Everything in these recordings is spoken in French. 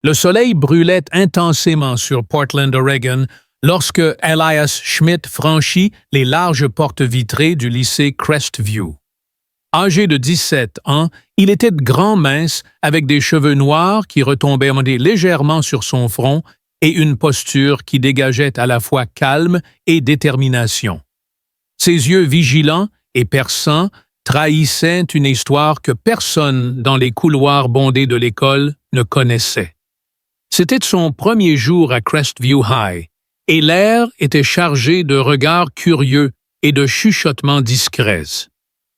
Le soleil brûlait intensément sur Portland, Oregon, lorsque Elias Schmidt franchit les larges portes vitrées du lycée Crestview. Âgé de 17 ans, il était grand mince, avec des cheveux noirs qui retombaient légèrement sur son front et une posture qui dégageait à la fois calme et détermination. Ses yeux vigilants et perçants trahissaient une histoire que personne dans les couloirs bondés de l'école ne connaissait. C'était son premier jour à Crestview High, et l'air était chargé de regards curieux et de chuchotements discrets.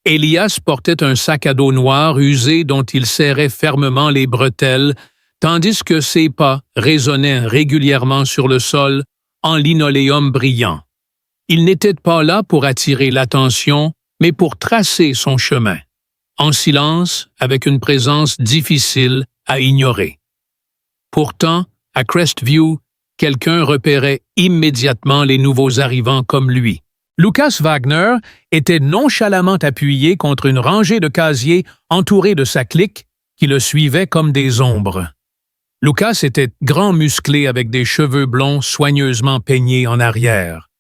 Elias portait un sac à dos noir usé dont il serrait fermement les bretelles, tandis que ses pas résonnaient régulièrement sur le sol en linoléum brillant. Il n'était pas là pour attirer l'attention, mais pour tracer son chemin, en silence, avec une présence difficile à ignorer. Pourtant, à Crestview, quelqu'un repérait immédiatement les nouveaux arrivants comme lui. Lucas Wagner était nonchalamment appuyé contre une rangée de casiers entourés de sa clique qui le suivait comme des ombres. Lucas était grand musclé avec des cheveux blonds soigneusement peignés en arrière.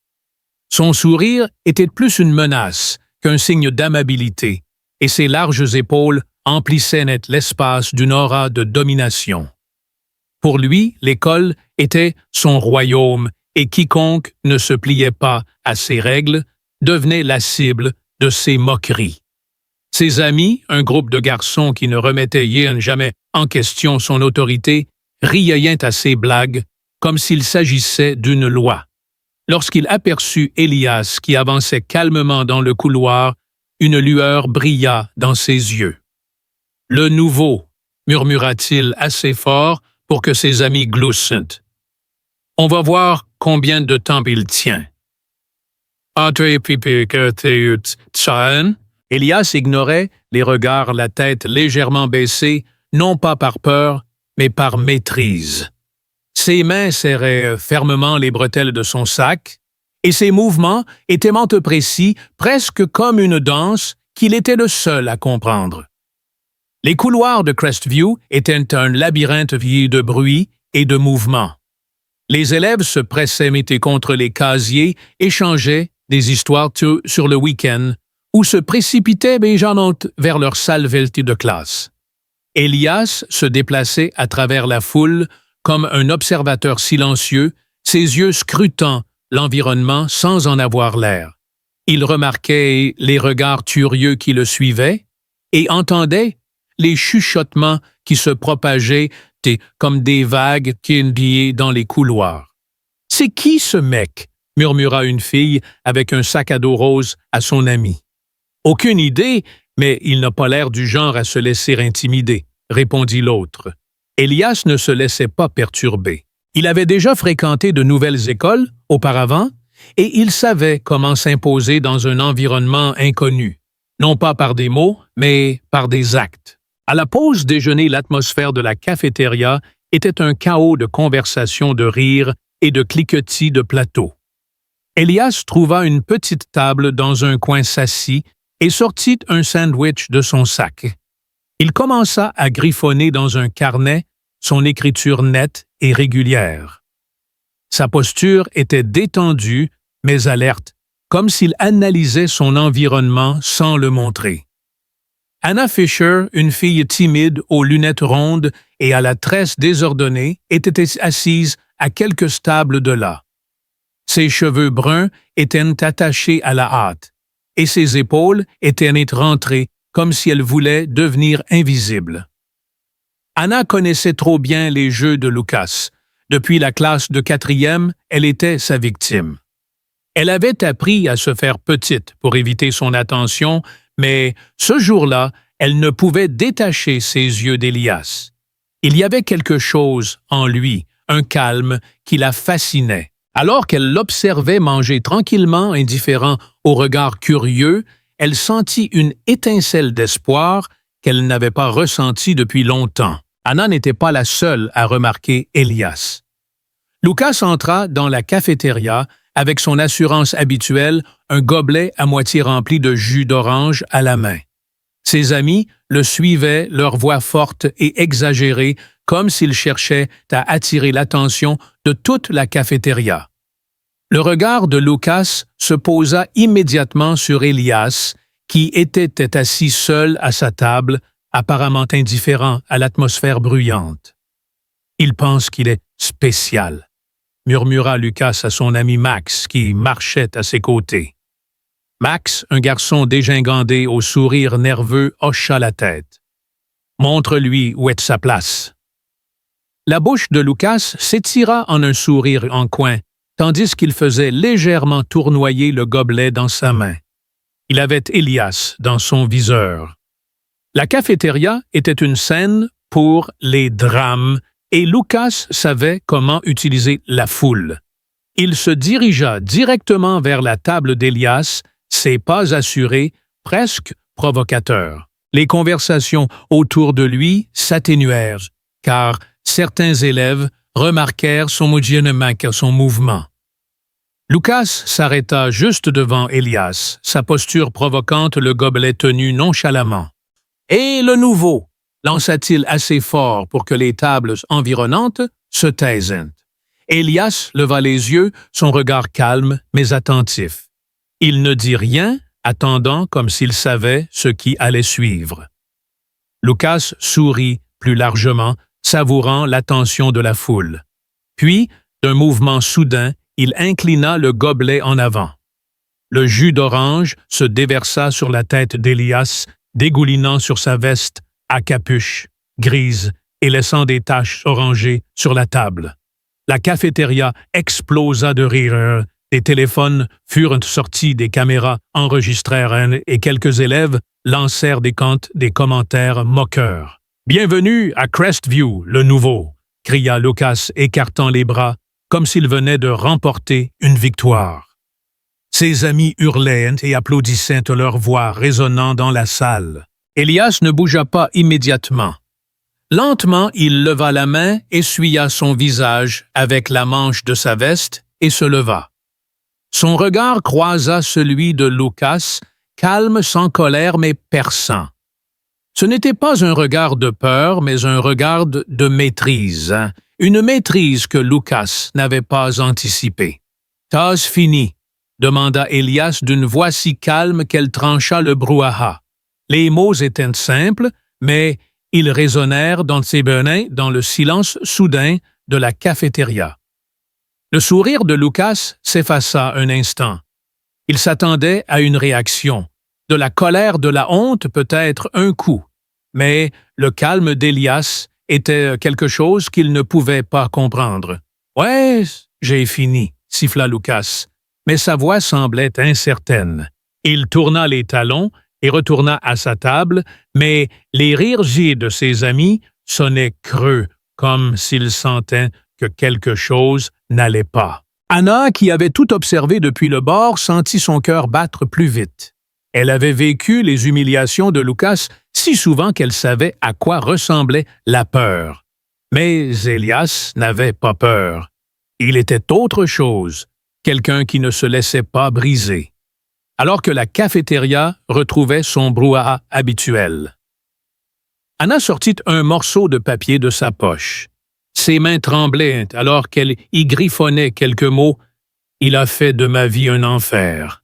Son sourire était plus une menace qu'un signe d'amabilité, et ses larges épaules emplissaient net l'espace d'une aura de domination. Pour lui, l'école était son royaume, et quiconque ne se pliait pas à ses règles devenait la cible de ses moqueries. Ses amis, un groupe de garçons qui ne remettaient jamais en question son autorité, riaient à ses blagues comme s'il s'agissait d'une loi. Lorsqu'il aperçut Elias qui avançait calmement dans le couloir, une lueur brilla dans ses yeux. « Le nouveau », murmura-t-il assez fort pour que ses amis gloussent. « On va voir combien de temps il tient. » Elias ignorait les regards, la tête légèrement baissée, non pas par peur, mais par maîtrise. Ses mains serraient fermement les bretelles de son sac, et ses mouvements étaient précis, presque comme une danse qu'il était le seul à comprendre. Les couloirs de Crestview étaient un labyrinthe de bruit et de mouvements. Les élèves se pressaient contre les casiers, échangeaient des histoires sur le week-end ou se précipitaient vers leur salle de classe. Elias se déplaçait à travers la foule comme un observateur silencieux, ses yeux scrutant l'environnement sans en avoir l'air. Il remarquait les regards curieux qui le suivaient et entendait les chuchotements qui se propageaient comme des vagues qui dans les couloirs. « C'est qui ce mec? » murmura une fille avec un sac à dos rose à son ami. « Aucune idée, mais il n'a pas l'air du genre à se laisser intimider, » répondit l'autre. Elias ne se laissait pas perturber. Il avait déjà fréquenté de nouvelles écoles auparavant et il savait comment s'imposer dans un environnement inconnu, non pas par des mots, mais par des actes. À la pause déjeuner, l'atmosphère de la cafétéria était un chaos de conversations, de rires et de cliquetis de plateaux. Elias trouva une petite table dans un coin, s'assit et sortit un sandwich de son sac. Il commença à griffonner dans un carnet, son écriture nette et régulière. Sa posture était détendue, mais alerte, comme s'il analysait son environnement sans le montrer. Anna Fisher, une fille timide aux lunettes rondes et à la tresse désordonnée, était assise à quelques stables de là. Ses cheveux bruns étaient attachés à la hâte, et ses épaules étaient rentrées comme si elle voulait devenir invisible. Anna connaissait trop bien les jeux de Lucas. Depuis la classe de 4e, elle était sa victime. Elle avait appris à se faire petite pour éviter son attention, mais ce jour-là, elle ne pouvait détacher ses yeux d'Elias. Il y avait quelque chose en lui, un calme qui la fascinait. Alors qu'elle l'observait manger tranquillement, indifférent au regard curieux, elle sentit une étincelle d'espoir qu'elle n'avait pas ressentie depuis longtemps. Anna n'était pas la seule à remarquer Elias. Lucas entra dans la cafétéria avec son assurance habituelle, un gobelet à moitié rempli de jus d'orange à la main. Ses amis le suivaient, leur voix forte et exagérée, comme s'il cherchait à attirer l'attention de toute la cafétéria. Le regard de Lucas se posa immédiatement sur Elias, qui était assis seul à sa table, apparemment indifférent à l'atmosphère bruyante. « Il pense qu'il est spécial », murmura Lucas à son ami Max, qui marchait à ses côtés. Max, un garçon dégingandé au sourire nerveux, hocha la tête. « Montre-lui où est sa place. » La bouche de Lucas s'étira en un sourire en coin, tandis qu'il faisait légèrement tournoyer le gobelet dans sa main. Il avait Elias dans son viseur. La cafétéria était une scène pour les drames et Lucas savait comment utiliser la foule. Il se dirigea directement vers la table d'Elias, ses pas assurés, presque provocateurs. Les conversations autour de lui s'atténuèrent, car certains élèves remarquèrent son mouvement. Lucas s'arrêta juste devant Elias, sa posture provocante, le gobelet tenu nonchalamment. « Et le nouveau » lança-t-il assez fort pour que les tables environnantes se taisent. Elias leva les yeux, son regard calme mais attentif. Il ne dit rien, attendant comme s'il savait ce qui allait suivre. Lucas sourit plus largement, savourant l'attention de la foule. Puis, d'un mouvement soudain, il inclina le gobelet en avant. Le jus d'orange se déversa sur la tête d'Elias, dégoulinant sur sa veste à capuche grise et laissant des taches orangées sur la table. La cafétéria explosa de rire. Des téléphones furent sortis, des caméras enregistrèrent et quelques élèves lancèrent des commentaires moqueurs. « Bienvenue à Crestview, le nouveau !» cria Lucas, écartant les bras, comme s'il venait de remporter une victoire. Ses amis hurlaient et applaudissaient, leur voix résonnant dans la salle. Elias ne bougea pas immédiatement. Lentement, il leva la main, essuya son visage avec la manche de sa veste et se leva. Son regard croisa celui de Lucas, calme, sans colère, mais perçant. Ce n'était pas un regard de peur, mais un regard de maîtrise, une maîtrise que Lucas n'avait pas anticipée. « T'as fini ?» demanda Elias d'une voix si calme qu'elle trancha le brouhaha. Les mots étaient simples, mais ils résonnèrent dans ses benins dans le silence soudain de la cafétéria. Le sourire de Lucas s'effaça un instant. Il s'attendait à une réaction. De la colère, de la honte, peut-être un coup. Mais le calme d'Elias était quelque chose qu'il ne pouvait pas comprendre. « Ouais, j'ai fini », siffla Lucas, mais sa voix semblait incertaine. Il tourna les talons et retourna à sa table, mais les rires de ses amis sonnaient creux, comme s'ils sentaient que quelque chose n'allait pas. Anna, qui avait tout observé depuis le bord, sentit son cœur battre plus vite. Elle avait vécu les humiliations de Lucas si souvent qu'elle savait à quoi ressemblait la peur. Mais Elias n'avait pas peur. Il était autre chose, quelqu'un qui ne se laissait pas briser. Alors que la cafétéria retrouvait son brouhaha habituel. Anna sortit un morceau de papier de sa poche. Ses mains tremblaient alors qu'elle y griffonnait quelques mots. « Il a fait de ma vie un enfer.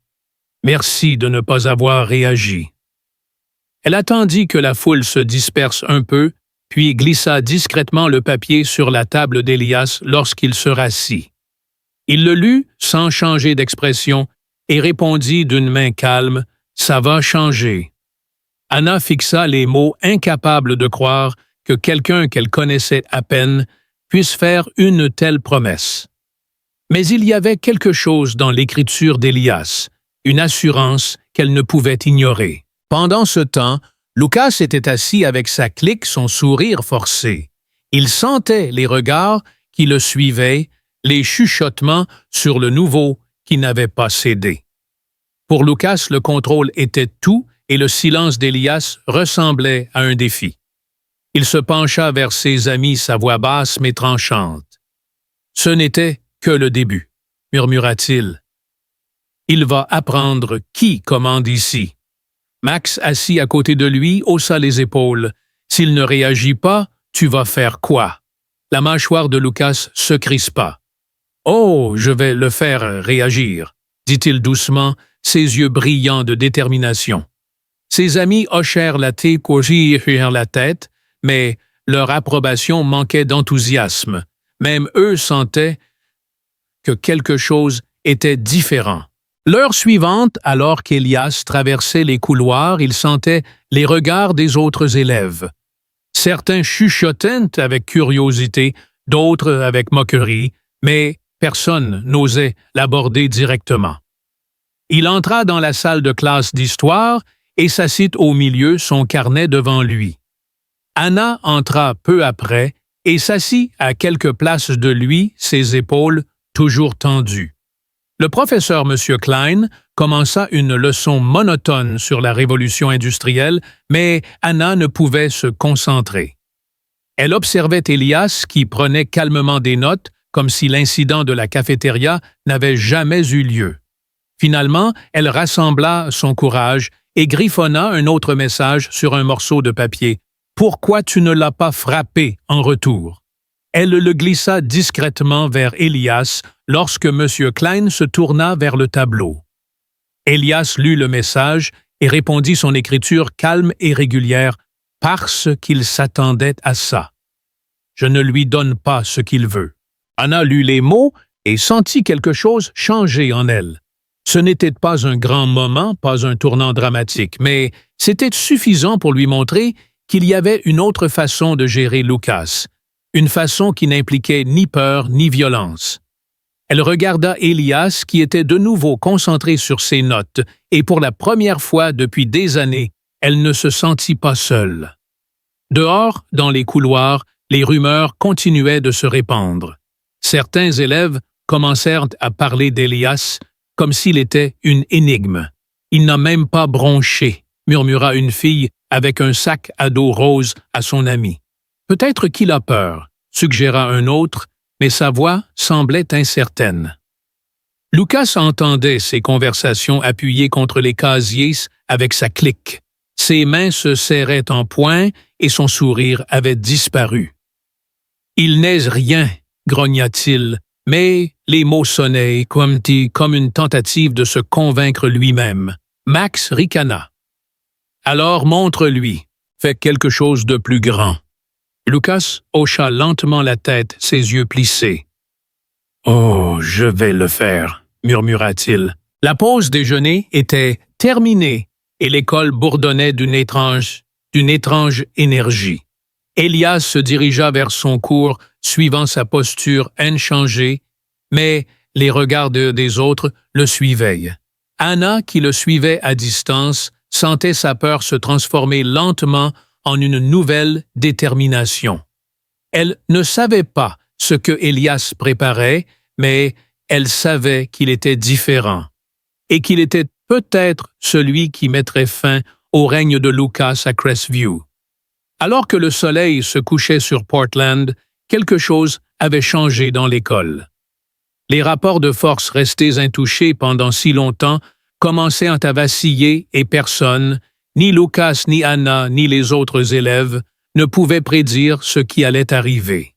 Merci de ne pas avoir réagi. » Elle attendit que la foule se disperse un peu, puis glissa discrètement le papier sur la table d'Elias lorsqu'il se rassit. Il le lut sans changer d'expression et répondit d'une main calme « Ça va changer. » Anna fixa les mots, incapable de croire que quelqu'un qu'elle connaissait à peine puisse faire une telle promesse. Mais il y avait quelque chose dans l'écriture d'Elias, une assurance qu'elle ne pouvait ignorer. Pendant ce temps, Lucas était assis avec sa clique, son sourire forcé. Il sentait les regards qui le suivaient, les chuchotements sur le nouveau qui n'avait pas cédé. Pour Lucas, le contrôle était tout et le silence d'Elias ressemblait à un défi. Il se pencha vers ses amis, sa voix basse mais tranchante. « Ce n'était que le début, » murmura-t-il. « Il va apprendre qui commande ici. » Max, assis à côté de lui, haussa les épaules. « S'il ne réagit pas, tu vas faire quoi? » la mâchoire de Lucas se crispa. « Oh, je vais le faire réagir », dit-il doucement, ses yeux brillants de détermination. Ses amis hochèrent la tête, mais leur approbation manquait d'enthousiasme. Même eux sentaient que quelque chose était différent. L'heure suivante, alors qu'Elias traversait les couloirs, il sentait les regards des autres élèves. Certains chuchotaient avec curiosité, d'autres avec moquerie, mais personne n'osait l'aborder directement. Il entra dans la salle de classe d'histoire et s'assit au milieu, son carnet devant lui. Anna entra peu après et s'assit à quelques places de lui, ses épaules toujours tendues. Le professeur M. Klein commença une leçon monotone sur la révolution industrielle, mais Anna ne pouvait se concentrer. Elle observait Elias qui prenait calmement des notes, comme si l'incident de la cafétéria n'avait jamais eu lieu. Finalement, elle rassembla son courage et griffonna un autre message sur un morceau de papier. « Pourquoi tu ne l'as pas frappé en retour ?» Elle le glissa discrètement vers Elias lorsque M. Klein se tourna vers le tableau. Elias lut le message et répondit son écriture calme et régulière parce qu'il s'attendait à ça. « Je ne lui donne pas ce qu'il veut. » Anna lut les mots et sentit quelque chose changer en elle. Ce n'était pas un grand moment, pas un tournant dramatique, mais c'était suffisant pour lui montrer qu'il y avait une autre façon de gérer Lucas, une façon qui n'impliquait ni peur ni violence. Elle regarda Elias qui était de nouveau concentré sur ses notes et pour la première fois depuis des années, elle ne se sentit pas seule. Dehors, dans les couloirs, les rumeurs continuaient de se répandre. Certains élèves commencèrent à parler d'Elias comme s'il était une énigme. « Il n'a même pas bronché », murmura une fille avec un sac à dos rose à son ami. « Peut-être qu'il a peur », suggéra un autre, mais sa voix semblait incertaine. Lucas entendait ces conversations appuyées contre les casiers avec sa clique. Ses mains se serraient en poing et son sourire avait disparu. « Il n'est rien », grogna-t-il, mais les mots sonnaient comme une tentative de se convaincre lui-même. Max ricana. « Alors montre-lui, fais quelque chose de plus grand. » Lucas hocha lentement la tête, ses yeux plissés. « Oh, je vais le faire », murmura-t-il. La pause déjeuner était terminée et l'école bourdonnait d'une étrange énergie. Elias se dirigea vers son cours, suivant sa posture inchangée, mais les regards des autres le suivaient. Anna, qui le suivait à distance, sentait sa peur se transformer lentement en une nouvelle détermination. Elle ne savait pas ce que Elias préparait, mais elle savait qu'il était différent et qu'il était peut-être celui qui mettrait fin au règne de Lucas à Crestview. Alors que le soleil se couchait sur Portland, quelque chose avait changé dans l'école. Les rapports de force restés intouchés pendant si longtemps commençaient à vaciller et personne, ni Lucas, ni Anna, ni les autres élèves, ne pouvaient prédire ce qui allait arriver.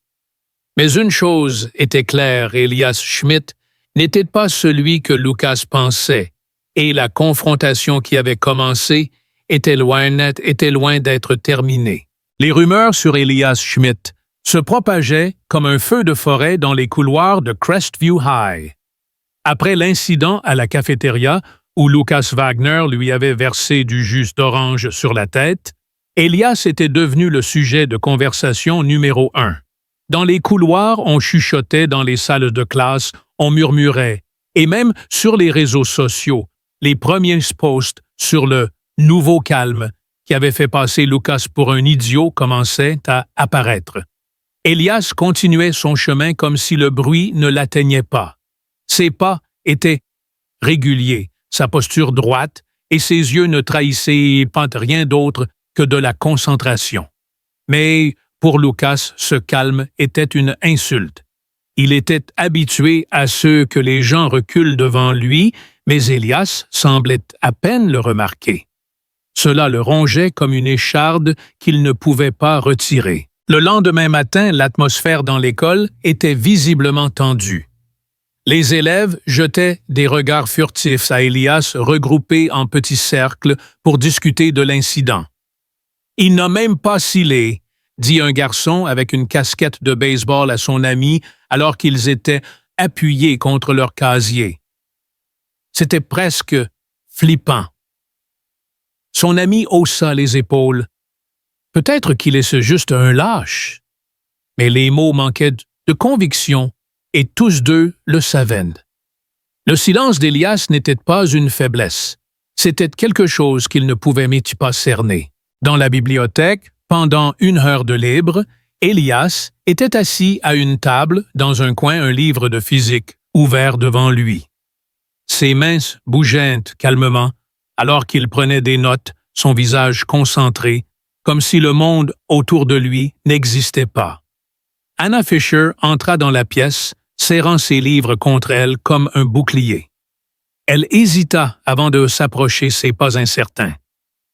Mais une chose était claire, Elias Schmidt n'était pas celui que Lucas pensait, et la confrontation qui avait commencé était loin d'être terminée. Les rumeurs sur Elias Schmidt se propageaient comme un feu de forêt dans les couloirs de Crestview High. Après l'incident à la cafétéria, où Lucas Wagner lui avait versé du jus d'orange sur la tête, Elias était devenu le sujet de conversation numéro 1. Dans les couloirs, on chuchotait, dans les salles de classe, on murmurait, et même sur les réseaux sociaux, les premiers posts sur le « nouveau calme » qui avait fait passer Lucas pour un idiot commençaient à apparaître. Elias continuait son chemin comme si le bruit ne l'atteignait pas. Ses pas étaient réguliers, sa posture droite, et ses yeux ne trahissaient pas rien d'autre que de la concentration. Mais pour Lucas, ce calme était une insulte. Il était habitué à ce que les gens reculent devant lui, mais Elias semblait à peine le remarquer. Cela le rongeait comme une écharde qu'il ne pouvait pas retirer. Le lendemain matin, l'atmosphère dans l'école était visiblement tendue. Les élèves jetaient des regards furtifs à Elias regroupés en petits cercles pour discuter de l'incident. « Il n'a même pas scellé », dit un garçon avec une casquette de baseball à son ami alors qu'ils étaient appuyés contre leur casier. C'était presque flippant. Son ami haussa les épaules. Peut-être qu'il est juste un lâche. Mais les mots manquaient de conviction et tous deux le savaient. Le silence d'Elias n'était pas une faiblesse. C'était quelque chose qu'il ne pouvait pas cerner. Dans la bibliothèque, pendant une heure de libre, Elias était assis à une table dans un coin, un livre de physique ouvert devant lui. Ses mains bougeaient calmement alors qu'il prenait des notes, son visage concentré, comme si le monde autour de lui n'existait pas. Anna Fisher entra dans la pièce, serrant ses livres contre elle comme un bouclier. Elle hésita avant de s'approcher, ses pas incertains.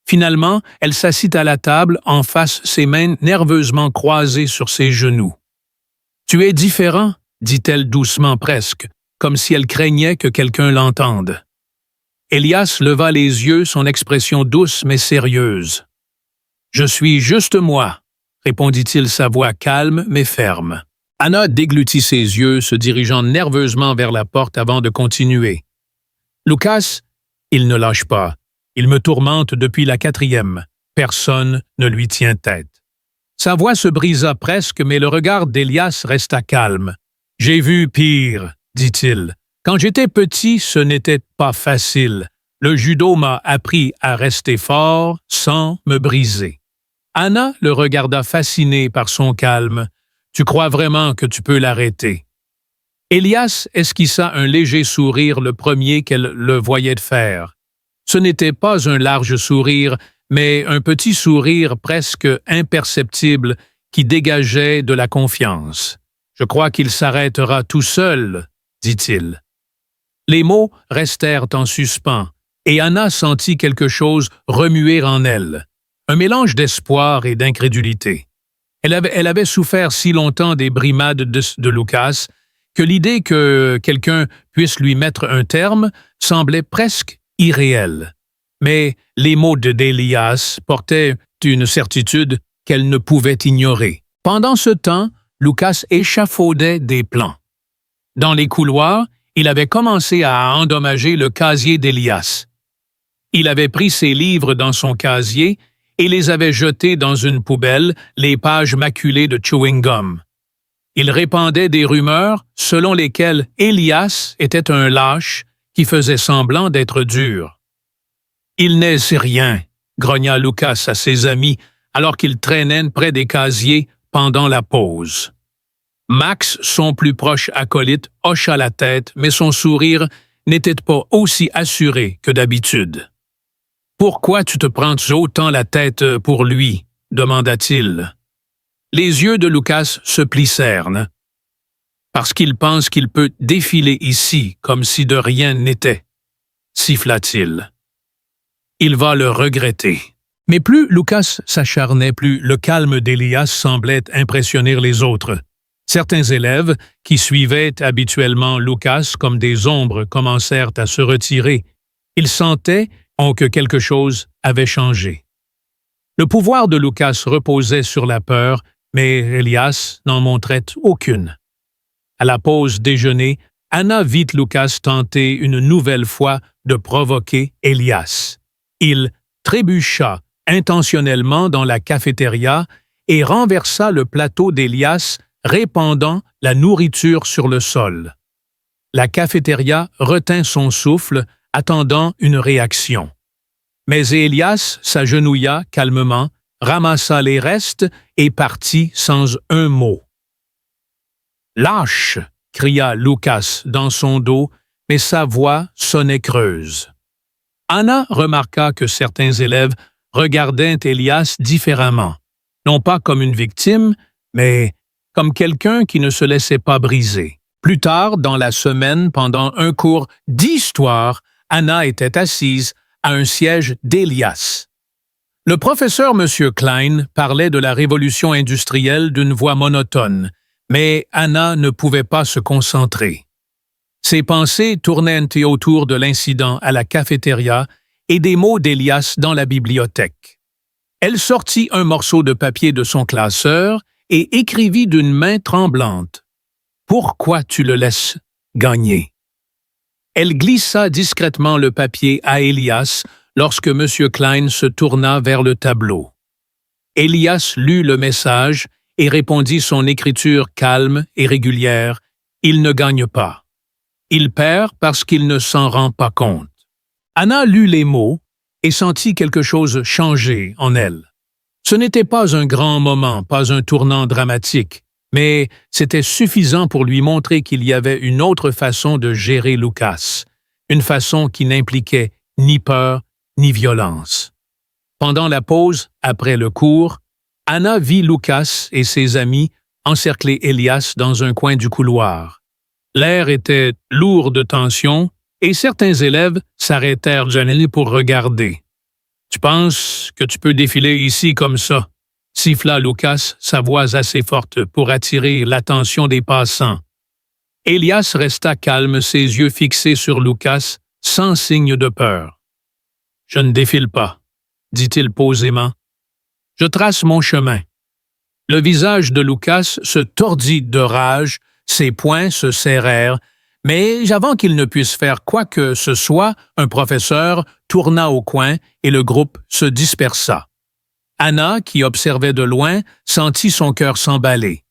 Finalement, elle s'assit à la table en face, ses mains nerveusement croisées sur ses genoux. « Tu es différent », dit-elle doucement presque, comme si elle craignait que quelqu'un l'entende. Elias leva les yeux, son expression douce mais sérieuse. « Je suis juste moi », répondit-il, sa voix calme mais ferme. Anna déglutit ses yeux, se dirigeant nerveusement vers la porte avant de continuer. « Lucas, il ne lâche pas. Il me tourmente depuis la 4e. Personne ne lui tient tête. » Sa voix se brisa presque, mais le regard d'Elias resta calme. « J'ai vu pire, » dit-il. « Quand j'étais petit, ce n'était pas facile. Le judo m'a appris à rester fort sans me briser. » Anna le regarda fascinée par son calme. « Tu crois vraiment que tu peux l'arrêter? » Elias esquissa un léger sourire, le premier qu'elle le voyait faire. Ce n'était pas un large sourire, mais un petit sourire presque imperceptible qui dégageait de la confiance. « Je crois qu'il s'arrêtera tout seul, » dit-il. Les mots restèrent en suspens, et Anna sentit quelque chose remuer en elle, un mélange d'espoir et d'incrédulité. Elle avait souffert si longtemps des brimades de Lucas que l'idée que quelqu'un puisse lui mettre un terme semblait presque irréelle. Mais les mots d'Elias portaient une certitude qu'elle ne pouvait ignorer. Pendant ce temps, Lucas échafaudait des plans. Dans les couloirs, il avait commencé à endommager le casier d'Elias. Il avait pris ses livres dans son casier et les avait jetés dans une poubelle, les pages maculées de chewing-gum. Il répandait des rumeurs selon lesquelles Elias était un lâche qui faisait semblant d'être dur. « Il n'est rien », grogna Lucas à ses amis alors qu'ils traînaient près des casiers pendant la pause. Max, son plus proche acolyte, hocha la tête, mais son sourire n'était pas aussi assuré que d'habitude. « Pourquoi tu te prends autant la tête pour lui ?» demanda-t-il. Les yeux de Lucas se plissèrent. « Parce qu'il pense qu'il peut défiler ici comme si de rien n'était, » siffla-t-il. « Il va le regretter. » Mais plus Lucas s'acharnait, plus le calme d'Elias semblait impressionner les autres. Certains élèves, qui suivaient habituellement Lucas comme des ombres, commencèrent à se retirer. Ils sentaient que quelque chose avait changé. Le pouvoir de Lucas reposait sur la peur, mais Elias n'en montrait aucune. À la pause déjeuner, Anna vit Lucas tenter une nouvelle fois de provoquer Elias. Il trébucha intentionnellement dans la cafétéria et renversa le plateau d'Elias, répandant la nourriture sur le sol. La cafétéria retint son souffle, attendant une réaction. Mais Elias s'agenouilla calmement, ramassa les restes et partit sans un mot. « Lâche !» cria Lucas dans son dos, mais sa voix sonnait creuse. Anna remarqua que certains élèves regardaient Elias différemment, non pas comme une victime, mais comme quelqu'un qui ne se laissait pas briser. Plus tard, dans la semaine, pendant un cours d'histoire, Anna était assise à un siège d'Elias. Le professeur M. Klein parlait de la révolution industrielle d'une voix monotone, mais Anna ne pouvait pas se concentrer. Ses pensées tournaient autour de l'incident à la cafétéria et des mots d'Elias dans la bibliothèque. Elle sortit un morceau de papier de son classeur et écrivit d'une main tremblante. « Pourquoi tu le laisses gagner ?» Elle glissa discrètement le papier à Elias lorsque M. Klein se tourna vers le tableau. Elias lut le message et répondit son écriture calme et régulière. « Il ne gagne pas. Il perd parce qu'il ne s'en rend pas compte. » Anna lut les mots et sentit quelque chose changer en elle. Ce n'était pas un grand moment, pas un tournant dramatique, mais c'était suffisant pour lui montrer qu'il y avait une autre façon de gérer Lucas, une façon qui n'impliquait ni peur ni violence. Pendant la pause, après le cours, Anna vit Lucas et ses amis encercler Elias dans un coin du couloir. L'air était lourd de tension et certains élèves s'arrêtèrent gênés pour regarder. « Tu penses que tu peux défiler ici comme ça? » siffla Lucas, sa voix assez forte pour attirer l'attention des passants. Elias resta calme, ses yeux fixés sur Lucas, sans signe de peur. « Je ne défile pas, » dit-il posément. « Je trace mon chemin. » Le visage de Lucas se tordit de rage, ses poings se serrèrent, mais avant qu'il ne puisse faire quoi que ce soit, un professeur tourna au coin et le groupe se dispersa. Anna, qui observait de loin, sentit son cœur s'emballer.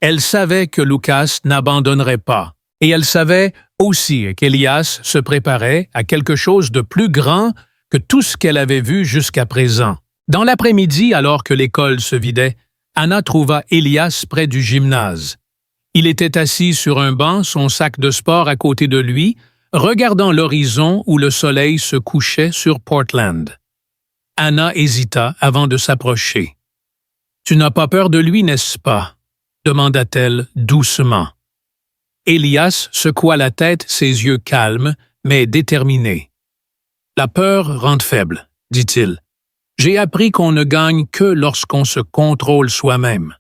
Elle savait que Lucas n'abandonnerait pas, et elle savait aussi qu'Elias se préparait à quelque chose de plus grand que tout ce qu'elle avait vu jusqu'à présent. Dans l'après-midi, alors que l'école se vidait, Anna trouva Elias près du gymnase. Il était assis sur un banc, son sac de sport à côté de lui, regardant l'horizon où le soleil se couchait sur Portland. Anna hésita avant de s'approcher. « Tu n'as pas peur de lui, n'est-ce pas? » demanda-t-elle doucement. Elias secoua la tête, ses yeux calmes, mais déterminés. « La peur rend faible, » dit-il. « J'ai appris qu'on ne gagne que lorsqu'on se contrôle soi-même. »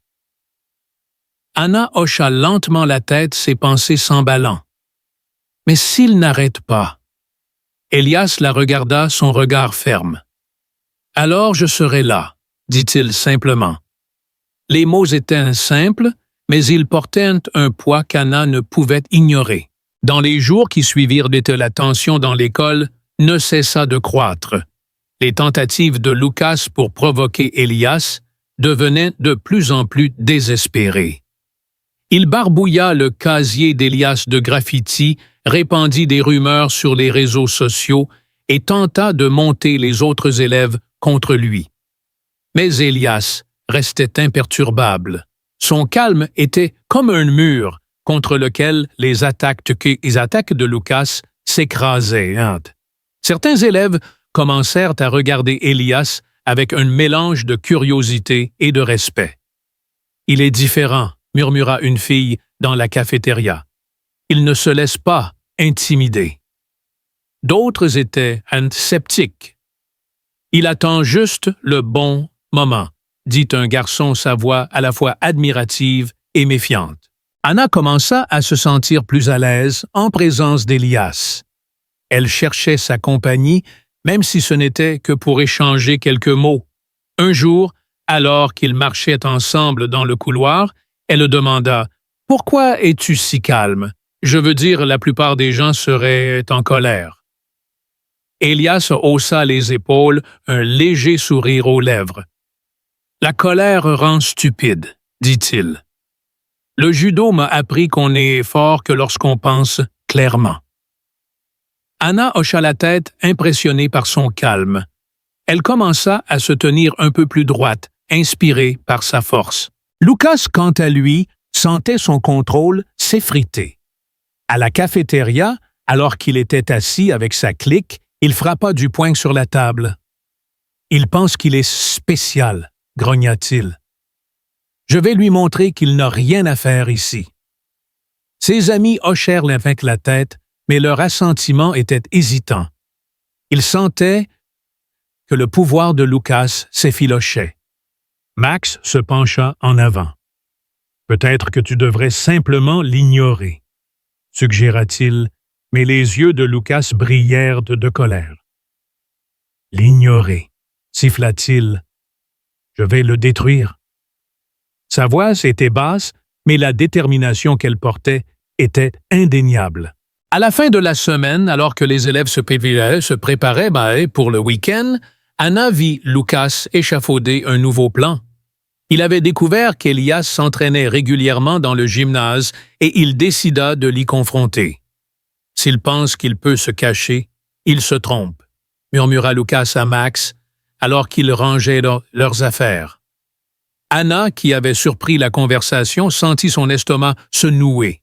Anna hocha lentement la tête, ses pensées s'emballant. « Mais s'il n'arrête pas? » Elias la regarda, son regard ferme. « Alors je serai là, » dit-il simplement. Les mots étaient simples, mais ils portaient un poids qu'Anna ne pouvait ignorer. Dans les jours qui suivirent, la tension dans l'école ne cessa de croître. Les tentatives de Lucas pour provoquer Elias devenaient de plus en plus désespérées. Il barbouilla le casier d'Elias de graffiti, répandit des rumeurs sur les réseaux sociaux et tenta de monter les autres élèves contre lui. Mais Elias restait imperturbable. Son calme était comme un mur contre lequel les attaques de Lucas s'écrasaient. Certains élèves commencèrent à regarder Elias avec un mélange de curiosité et de respect. « Il est différent », murmura une fille dans la cafétéria. « Il ne se laisse pas intimider. » D'autres étaient sceptiques. « Il attend juste le bon moment », dit un garçon, sa voix à la fois admirative et méfiante. Anna commença à se sentir plus à l'aise en présence d'Elias. Elle cherchait sa compagnie, même si ce n'était que pour échanger quelques mots. Un jour, alors qu'ils marchaient ensemble dans le couloir, elle demanda « Pourquoi es-tu si calme? Je veux dire, la plupart des gens seraient en colère. » Elias haussa les épaules, un léger sourire aux lèvres. « La colère rend stupide, » dit-il. « Le judo m'a appris qu'on est fort que lorsqu'on pense clairement. » Anna hocha la tête, impressionnée par son calme. Elle commença à se tenir un peu plus droite, inspirée par sa force. Lucas, quant à lui, sentait son contrôle s'effriter. À la cafétéria, alors qu'il était assis avec sa clique, il frappa du poing sur la table. « Il pense qu'il est spécial, » grogna-t-il. « Je vais lui montrer qu'il n'a rien à faire ici. » Ses amis hochèrent avec la tête, mais leur assentiment était hésitant. Ils sentaient que le pouvoir de Lucas s'effilochait. Max se pencha en avant. « Peut-être que tu devrais simplement l'ignorer, » suggéra-t-il, mais les yeux de Lucas brillèrent de colère. « L'ignorer, » siffla-t-il. « Je vais le détruire. » Sa voix était basse, mais la détermination qu'elle portait était indéniable. À la fin de la semaine, alors que les élèves se préparaient pour le week-end, Anna vit Lucas échafauder un nouveau plan. Il avait découvert qu'Elias s'entraînait régulièrement dans le gymnase et il décida de l'y confronter. « S'il pense qu'il peut se cacher, il se trompe », murmura Lucas à Max alors qu'ils rangeaient leurs affaires. Anna, qui avait surpris la conversation, sentit son estomac se nouer.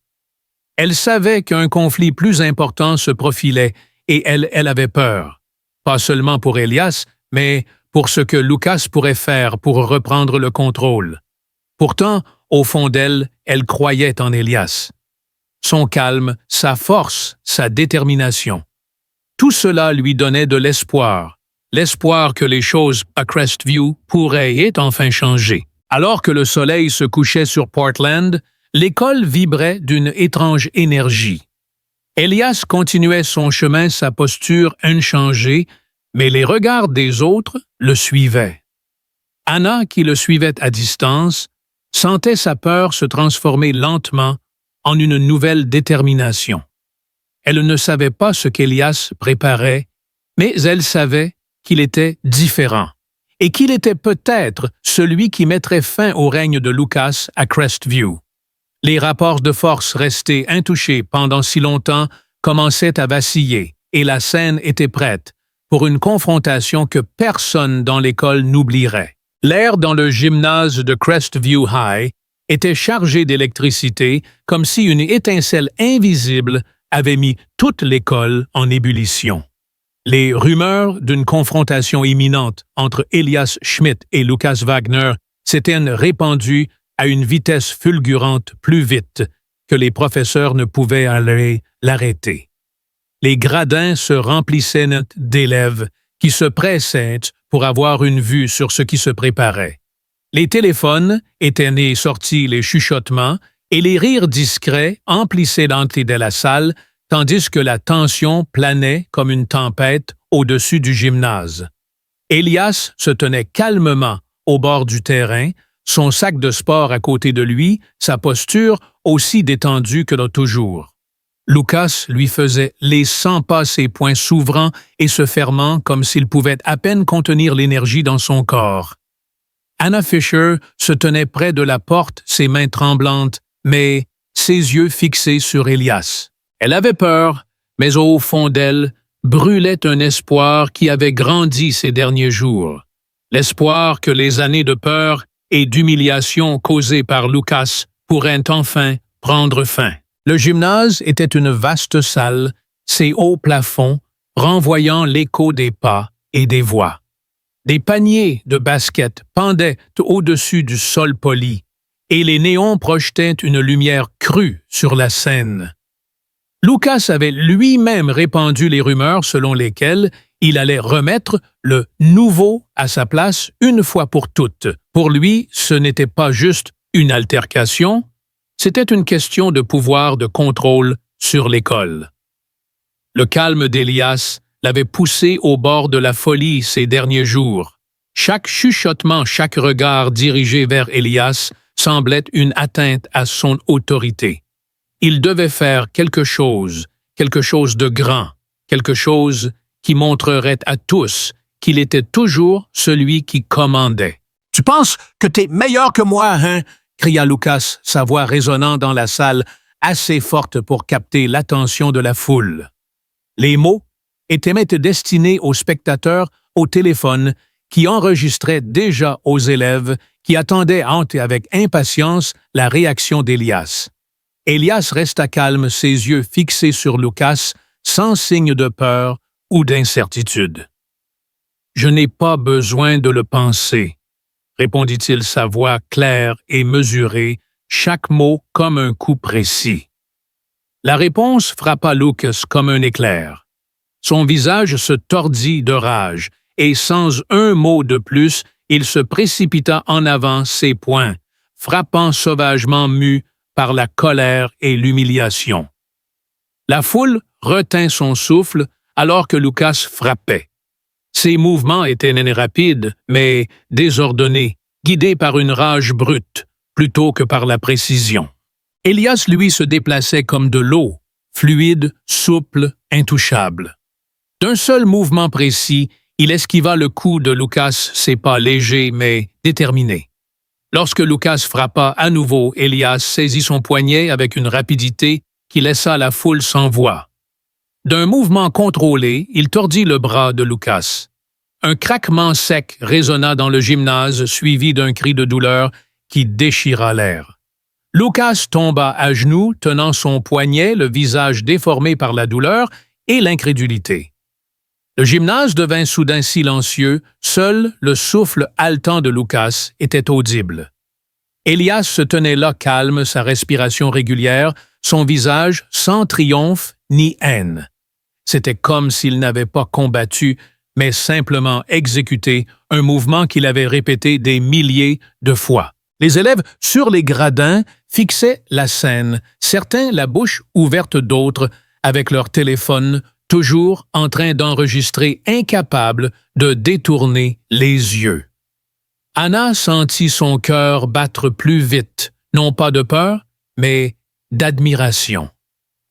Elle savait qu'un conflit plus important se profilait et elle avait peur, pas seulement pour Elias, mais pour ce que Lucas pourrait faire pour reprendre le contrôle. Pourtant, au fond d'elle, elle croyait en Elias. Son calme, sa force, sa détermination. Tout cela lui donnait de l'espoir que les choses à Crestview pourraient enfin changer. Alors que le soleil se couchait sur Portland, l'école vibrait d'une étrange énergie. Elias continuait son chemin, sa posture inchangée, mais les regards des autres le suivaient. Anna, qui le suivait à distance, sentait sa peur se transformer lentement en une nouvelle détermination. Elle ne savait pas ce qu'Elias préparait, mais elle savait qu'il était différent et qu'il était peut-être celui qui mettrait fin au règne de Lucas à Crestview. Les rapports de force restés intouchés pendant si longtemps commençaient à vaciller et la scène était prête pour une confrontation que personne dans l'école n'oublierait. L'air dans le gymnase de Crestview High était chargé d'électricité comme si une étincelle invisible avait mis toute l'école en ébullition. Les rumeurs d'une confrontation imminente entre Elias Schmidt et Lucas Wagner s'étaient répandues à une vitesse fulgurante plus vite que les professeurs ne pouvaient aller l'arrêter. Les gradins se remplissaient d'élèves qui se pressaient pour avoir une vue sur ce qui se préparait. Les téléphones éteignaient sortis les chuchotements et les rires discrets emplissaient l'entrée de la salle, tandis que la tension planait comme une tempête au-dessus du gymnase. Elias se tenait calmement au bord du terrain, son sac de sport à côté de lui, sa posture aussi détendue que de toujours. Lucas lui faisait les 100 pas, ses poings s'ouvrant et se fermant comme s'il pouvait à peine contenir l'énergie dans son corps. Anna Fisher se tenait près de la porte, ses mains tremblantes, mais ses yeux fixés sur Elias. Elle avait peur, mais au fond d'elle brûlait un espoir qui avait grandi ces derniers jours. L'espoir que les années de peur et d'humiliation causées par Lucas pourraient enfin prendre fin. Le gymnase était une vaste salle, ses hauts plafonds renvoyant l'écho des pas et des voix. Des paniers de basket pendaient au-dessus du sol poli, et les néons projetaient une lumière crue sur la scène. Lucas avait lui-même répandu les rumeurs selon lesquelles il allait remettre le nouveau à sa place une fois pour toutes. Pour lui, ce n'était pas juste une altercation, c'était une question de pouvoir de contrôle sur l'école. Le calme d'Elias l'avait poussé au bord de la folie ces derniers jours. Chaque chuchotement, chaque regard dirigé vers Elias semblait une atteinte à son autorité. Il devait faire quelque chose de grand, quelque chose qui montrerait à tous qu'il était toujours celui qui commandait. « Tu penses que t'es meilleur que moi, hein? » cria Lucas, sa voix résonnant dans la salle, assez forte pour capter l'attention de la foule. Les mots étaient destinés aux spectateurs au téléphone qui enregistraient déjà aux élèves qui attendaient avec impatience la réaction d'Elias. Elias resta calme, ses yeux fixés sur Lucas, sans signe de peur ou d'incertitude. « Je n'ai pas besoin de le penser, » répondit-il, sa voix claire et mesurée, chaque mot comme un coup précis. La réponse frappa Lucas comme un éclair. Son visage se tordit de rage et sans un mot de plus, il se précipita en avant ses poings, frappant sauvagement mu par la colère et l'humiliation. La foule retint son souffle alors que Lucas frappait. Ses mouvements étaient rapides, mais désordonnés, guidés par une rage brute, plutôt que par la précision. Elias, lui, se déplaçait comme de l'eau, fluide, souple, intouchable. D'un seul mouvement précis, il esquiva le coup de Lucas, ses pas légers mais déterminés. Lorsque Lucas frappa à nouveau, Elias saisit son poignet avec une rapidité qui laissa la foule sans voix. D'un mouvement contrôlé, il tordit le bras de Lucas. Un craquement sec résonna dans le gymnase, suivi d'un cri de douleur qui déchira l'air. Lucas tomba à genoux, tenant son poignet, le visage déformé par la douleur et l'incrédulité. Le gymnase devint soudain silencieux, seul le souffle haletant de Lucas était audible. Elias se tenait là calme, sa respiration régulière, son visage sans triomphe ni haine. C'était comme s'il n'avait pas combattu, mais simplement exécuté un mouvement qu'il avait répété des milliers de fois. Les élèves, sur les gradins, fixaient la scène, certains la bouche ouverte, d'autres, avec leur téléphone, toujours en train d'enregistrer, incapables de détourner les yeux. Anna sentit son cœur battre plus vite, non pas de peur, mais d'admiration.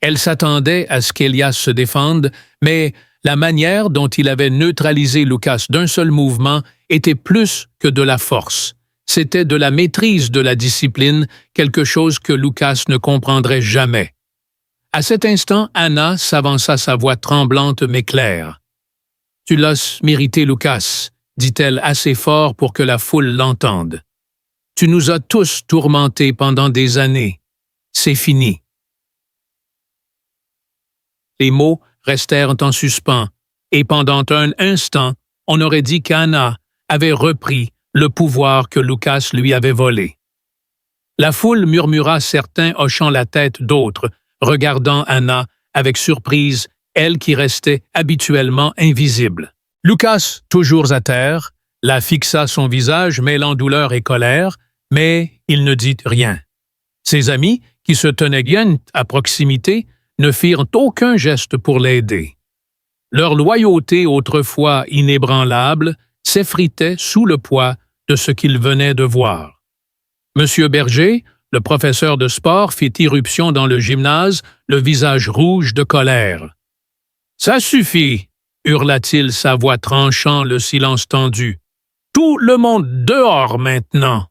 Elle s'attendait à ce qu'Elias se défende, mais la manière dont il avait neutralisé Lucas d'un seul mouvement était plus que de la force. C'était de la maîtrise de la discipline, quelque chose que Lucas ne comprendrait jamais. À cet instant, Anna s'avança, sa voix tremblante mais claire. « Tu l'as mérité, Lucas », dit-elle assez fort pour que la foule l'entende. « Tu nous as tous tourmentés pendant des années. C'est fini. » Les mots restèrent en suspens, et pendant un instant, on aurait dit qu'Anna avait repris le pouvoir que Lucas lui avait volé. La foule murmura, certains hochant la tête, d'autres regardant Anna avec surprise, elle qui restait habituellement invisible. Lucas, toujours à terre, la fixa son visage mêlant douleur et colère, mais il ne dit rien. Ses amis, qui se tenaient bien à proximité, ne firent aucun geste pour l'aider. Leur loyauté, autrefois inébranlable, s'effritait sous le poids de ce qu'ils venaient de voir. Monsieur Berger, le professeur de sport, fit irruption dans le gymnase, le visage rouge de colère. « Ça suffit !» hurla-t-il, sa voix tranchant le silence tendu. « Tout le monde dehors maintenant !»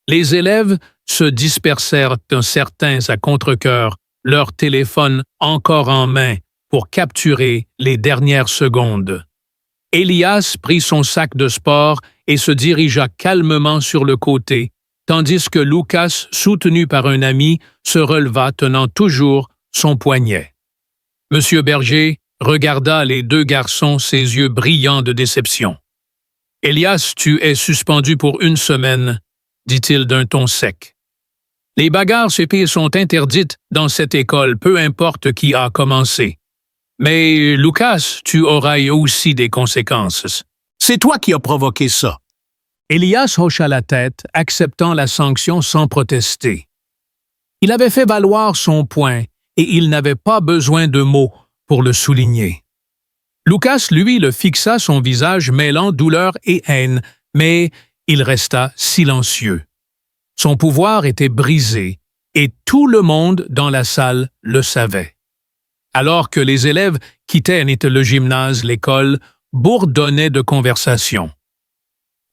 Les élèves se dispersèrent, certains à contre-cœur, leur téléphone encore en main, pour capturer les dernières secondes. Elias prit son sac de sport et se dirigea calmement sur le côté, tandis que Lucas, soutenu par un ami, se releva tenant toujours son poignet. Monsieur Berger regarda les deux garçons, ses yeux brillants de déception. « Elias, tu es suspendu pour 1 semaine, » dit-il d'un ton sec. « Les bagarres épées sont interdites dans cette école, peu importe qui a commencé. Mais, Lucas, tu auras aussi des conséquences. C'est toi qui as provoqué ça. » Elias hocha la tête, acceptant la sanction sans protester. Il avait fait valoir son point et il n'avait pas besoin de mots pour le souligner. Lucas, lui, le fixa, son visage mêlant douleur et haine, mais il resta silencieux. Son pouvoir était brisé et tout le monde dans la salle le savait. Alors que les élèves quittaient le gymnase, l'école, bourdonnait de conversation.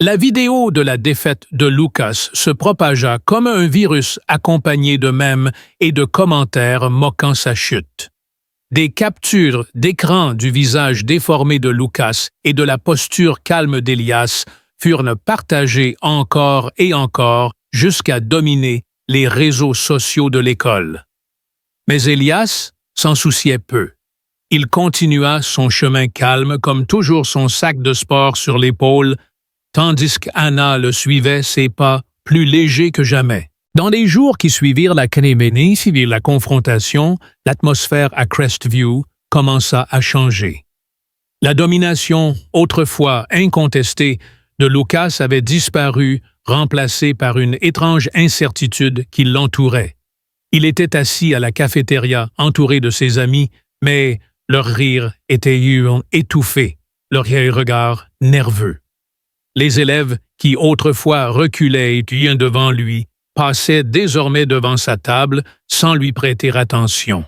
La vidéo de la défaite de Lucas se propagea comme un virus accompagné de mèmes et de commentaires moquant sa chute. Des captures d'écran du visage déformé de Lucas et de la posture calme d'Elias furent partagées encore et encore jusqu'à dominer les réseaux sociaux de l'école. Mais Elias s'en souciait peu. Il continua son chemin calme, comme toujours son sac de sport sur l'épaule, tandis qu'Anna le suivait, ses pas plus légers que jamais. Dans les jours qui suivirent la confrontation, l'atmosphère à Crestview commença à changer. La domination, autrefois incontestée, de Lucas avait disparu, remplacée par une étrange incertitude qui l'entourait. Il était assis à la cafétéria, entouré de ses amis, mais leur rire était étouffé, leur regard nerveux. Les élèves, qui autrefois reculaient étudiant devant lui, passaient désormais devant sa table sans lui prêter attention.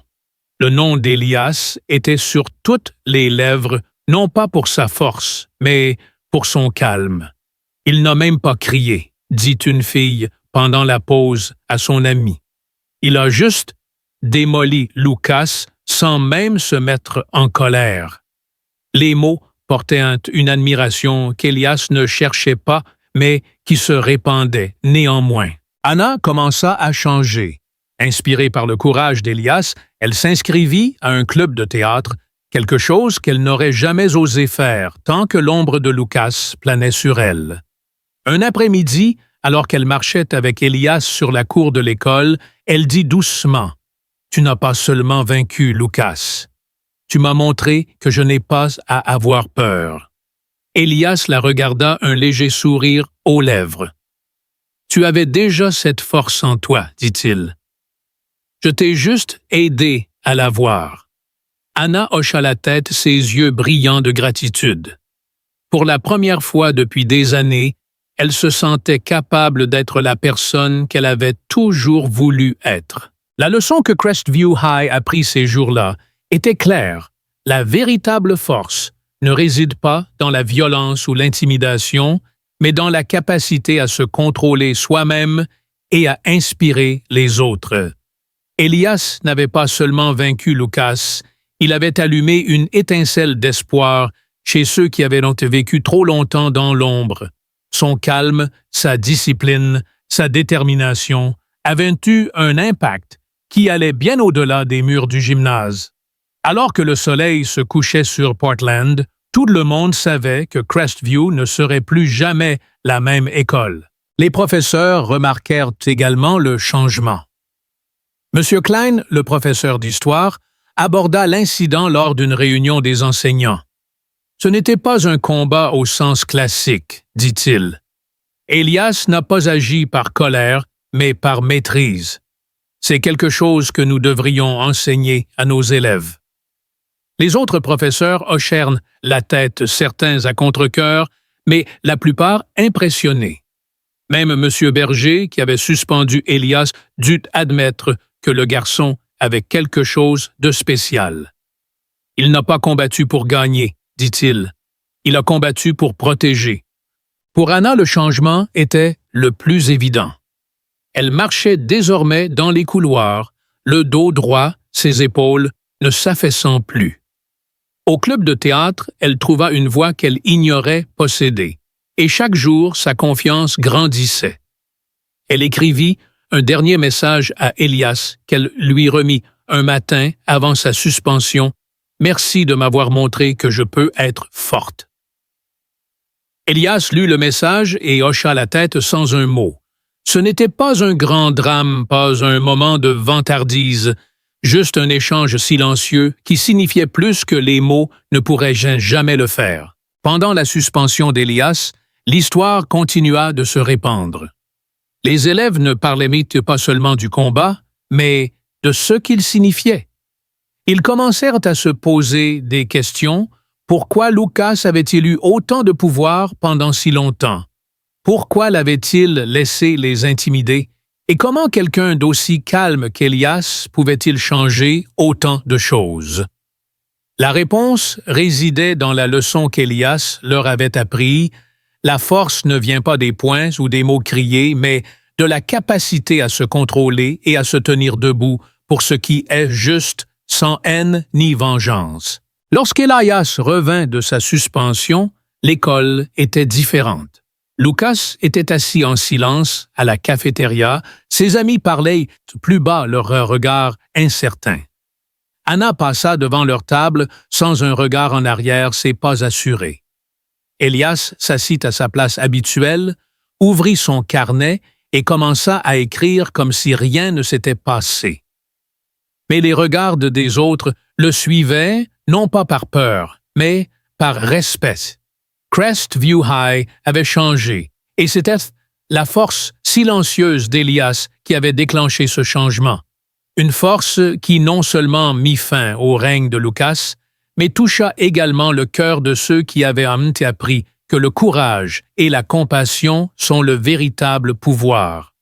Le nom d'Elias était sur toutes les lèvres, non pas pour sa force, mais pour son calme. Il n'a même pas crié, dit une fille pendant la pause à son ami. Il a juste démoli Lucas sans même se mettre en colère. Les mots portaient une admiration qu'Elias ne cherchait pas, mais qui se répandait néanmoins. Anna commença à changer. Inspirée par le courage d'Elias, elle s'inscrivit à un club de théâtre, quelque chose qu'elle n'aurait jamais osé faire tant que l'ombre de Lucas planait sur elle. Un après-midi, alors qu'elle marchait avec Elias sur la cour de l'école, elle dit doucement « Tu n'as pas seulement vaincu Lucas. Tu m'as montré que je n'ai pas à avoir peur. » Elias la regarda, un léger sourire aux lèvres. « Tu avais déjà cette force en toi, dit-il. Je t'ai juste aidé à la voir. » Anna hocha la tête, ses yeux brillants de gratitude. Pour la première fois depuis des années, elle se sentait capable d'être la personne qu'elle avait toujours voulu être. La leçon que Crestview High apprit ces jours-là était claire. La véritable force ne réside pas dans la violence ou l'intimidation, mais dans la capacité à se contrôler soi-même et à inspirer les autres. Elias n'avait pas seulement vaincu Lucas, il avait allumé une étincelle d'espoir chez ceux qui avaient vécu trop longtemps dans l'ombre. Son calme, sa discipline, sa détermination avaient eu un impact qui allait bien au-delà des murs du gymnase. Alors que le soleil se couchait sur Portland, tout le monde savait que Crestview ne serait plus jamais la même école. Les professeurs remarquèrent également le changement. M. Klein, le professeur d'histoire, aborda l'incident lors d'une réunion des enseignants. Ce n'était pas un combat au sens classique, dit-il. Elias n'a pas agi par colère, mais par maîtrise. C'est quelque chose que nous devrions enseigner à nos élèves. Les autres professeurs hochèrent la tête, certains à contre-cœur, mais la plupart impressionnés. Même M. Berger, qui avait suspendu Elias, dut admettre que le garçon avait quelque chose de spécial. Il n'a pas combattu pour gagner, dit-il. Il a combattu pour protéger. Pour Anna, le changement était le plus évident. Elle marchait désormais dans les couloirs, le dos droit, ses épaules ne s'affaissant plus. Au club de théâtre, elle trouva une voix qu'elle ignorait posséder, et chaque jour, sa confiance grandissait. Elle écrivit un dernier message à Elias qu'elle lui remit un matin avant sa suspension. « Merci de m'avoir montré que je peux être forte. » Elias lut le message et hocha la tête sans un mot. Ce n'était pas un grand drame, pas un moment de vantardise, juste un échange silencieux qui signifiait plus que les mots ne pourraient jamais le faire. Pendant la suspension d'Elias, l'histoire continua de se répandre. Les élèves ne parlaient pas seulement du combat, mais de ce qu'il signifiait. Ils commencèrent à se poser des questions. Pourquoi Lucas avait-il eu autant de pouvoir pendant si longtemps? Pourquoi l'avait-il laissé les intimider? Et comment quelqu'un d'aussi calme qu'Elias pouvait-il changer autant de choses? La réponse résidait dans la leçon qu'Elias leur avait appris. La force ne vient pas des poings ou des mots criés, mais de la capacité à se contrôler et à se tenir debout pour ce qui est juste, sans haine ni vengeance. Lorsqu'Elias revint de sa suspension, l'école était différente. Lucas était assis en silence à la cafétéria, ses amis parlaient plus bas, leur regard incertain. Anna passa devant leur table sans un regard en arrière, ses pas assurés. Elias s'assit à sa place habituelle, ouvrit son carnet et commença à écrire comme si rien ne s'était passé. Mais les regards des autres le suivaient, non pas par peur, mais par respect. Crestview High avait changé, et c'était la force silencieuse d'Elias qui avait déclenché ce changement. Une force qui non seulement mit fin au règne de Lucas, mais toucha également le cœur de ceux qui avaient appris que le courage et la compassion sont le véritable pouvoir.